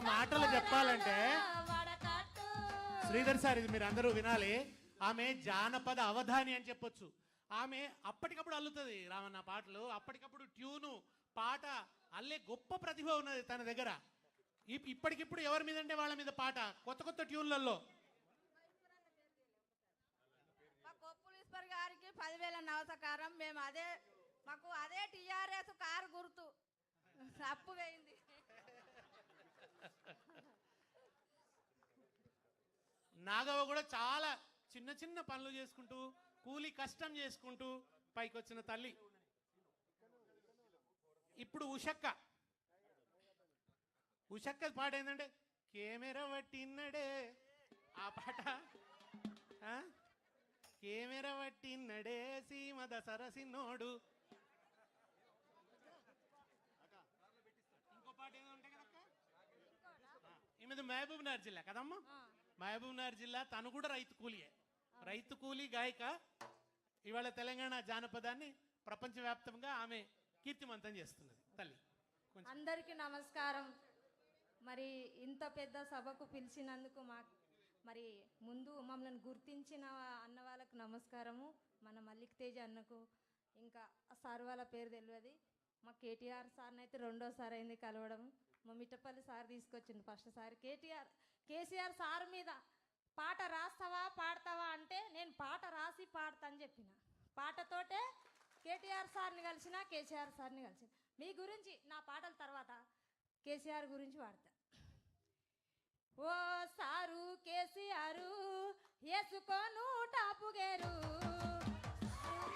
మాటలు చెప్పాలంటే శ్రీధర్ సార్, ఇది మీరు అందరూ వినాలి. ఆమె జానపద అవధాని అని చెప్పొచ్చు. ఆమె అప్పటికప్పుడు అల్లుతుంది రామన్న పాటలు, అప్పటికప్పుడు ట్యూను పాట అల్లే గొప్ప ప్రతిభ ఉన్నది తన దగ్గర. ఇప్పటికిప్పుడు ఎవరి మీద అంటే వాళ్ళ మీద పాట, కొత్త కొత్త ట్యూన్లలో. గొప్పలీశ్వర్ గారికి 10,000 నమస్కారం. మేము మాకు అదే టీఆర్ఎస్ కారు గుర్తు అప్పు వేయింది. నాగవ్వ కూడా చాలా చిన్న చిన్న పనులు చేసుకుంటూ కూలి కష్టం చేసుకుంటూ పైకి వచ్చిన తల్లి. ఇప్పుడు ఉషక్క పాట ఏంటంటే కెమెరా పట్టిన్నడే, ఆ పాట కెమెరా పట్టిన్నడే సీమ దసరసిన్నోడు. ఇంకో పాట ఏదంటే కదక్క, ఈమెది మహబూబ్నగర్ జిల్లా కదమ్మా, మహబూబ్నగర్ జిల్లా. తను కూడా రైతు కూలీ గాయక. ఇవాళ తెలంగాణ జానపదాన్ని ప్రపంచవ్యాప్తంగా ఆమె కీర్తిమంతం చేస్తున్నది తల్లి. అందరికీ నమస్కారం. మరి ఇంత పెద్ద సభకు పిలిచినందుకు మరి ముందు మమ్మల్ని గుర్తించిన అన్న వాళ్ళకు నమస్కారము. మన మల్లిక్ తేజ్ అన్నకు, ఇంకా సార్ వాళ్ళ పేరు తెలియదు. మా కేటీఆర్ సార్ని అయితే రెండోసారి అయింది కలవడం. మా మిట్టపల్లి సార్ తీసుకొచ్చిండు ఫస్ట్ సారి. కేసీఆర్ సార్ మీద పాట రాస్తావా పాడతావా అంటే నేను పాట రాసి పాడతా అని చెప్పిన. పాటతోటే కేటీఆర్ సార్ని కలిసిన, కేసీఆర్ సార్ని కలిసిన. మీ గురించి నా పాటల తర్వాత కేసీఆర్ గురించి పాడతా. ఓ సారు కేసీఆర్ వేసుకోను టాపు గేరు,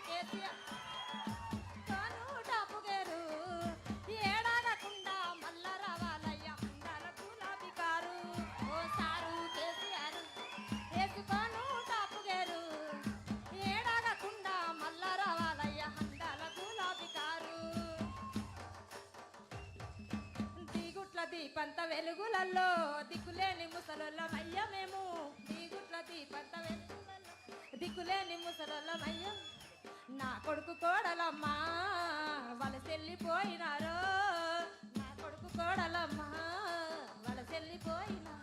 కేసీఆర్ కోను టాపు గేరు, ఏడాగకుండా మల్ల రావాలయ్య అందాల గులాబీ కారు. ఓ సారు కేసీఆర్ వేసుకోను టాపు గేరు, ఏడాగకుండా మల్ల రావాలయ్య అందాల గులాబీ కారు. దిగుట్ల దీపంత వెలుగులలో దిక్కులేని ముసలొల్లమయ్య మేము, దిగుట్ల దీపంత వెలుగులలో దిక్కులేని ముసలొల్లమయ్య. నా కొడుకు కోడలమ్మా వలసెళ్ళిపోయినారో, నా కొడుకు కోడలమ్మా వలసెళ్ళిపోయినా.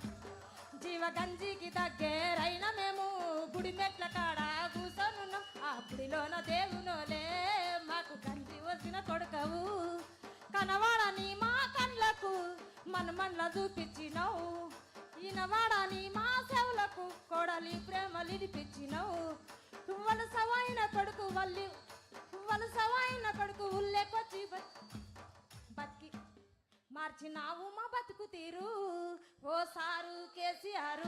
జీవగంజికి దగ్గరైన మేము గుడి మెట్ల కాడ కూసోనున్నాం. ఆ గుడిలోన దేవునోలే మాకు గంజి వచ్చిన కొడుకవు. కనవాడని మా కళ్ళకు మనమన్ల చూపించినావు, ఈనవాడని మా చెవులకు కోడలి ప్రేమలు ఇడిపించినావు. వలసవైన కొడుకు ఉల్లెకొచ్చి బతికి మార్చినావు మా బతుకు తీరు. ఓ సారు కేసీఆర్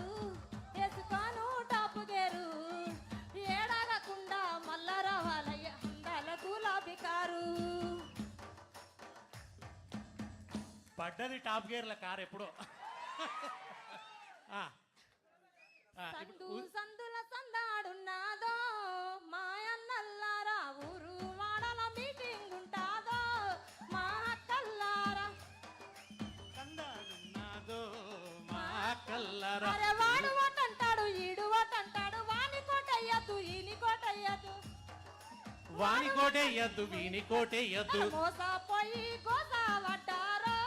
వేసుకోను టాపు గేరు, ఏడాగకుండా మల్ల రావాలయ్య అందాల గులాబీ కారు. పడ్డది టాప్ గేర్ల కారు ఎప్పుడో. సందుల సందాడున్నాదో మాయన్నల్లారా, ఊరు వాడల మీటింగ్ ఉంటాదో మా అక్కల్లారా, సందాడున్నాదో మా అక్కల్లారా. అరే వాడు ఓటంటాడు ఈడు ఓటంటాడు, వాని కోటయ్యద్దు ఈని కోటయ్యద్దు, వాని కోటేయద్దు వీని కోటేయద్దు. మోసపోయి గోసా పడ్డారో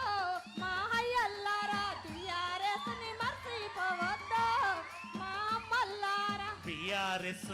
మా అయ్యల్లారా, టీఆర్ఎస్ ని మర్చిపోవద్దు మా అమ్మల్లారా. టీఆర్ఎస్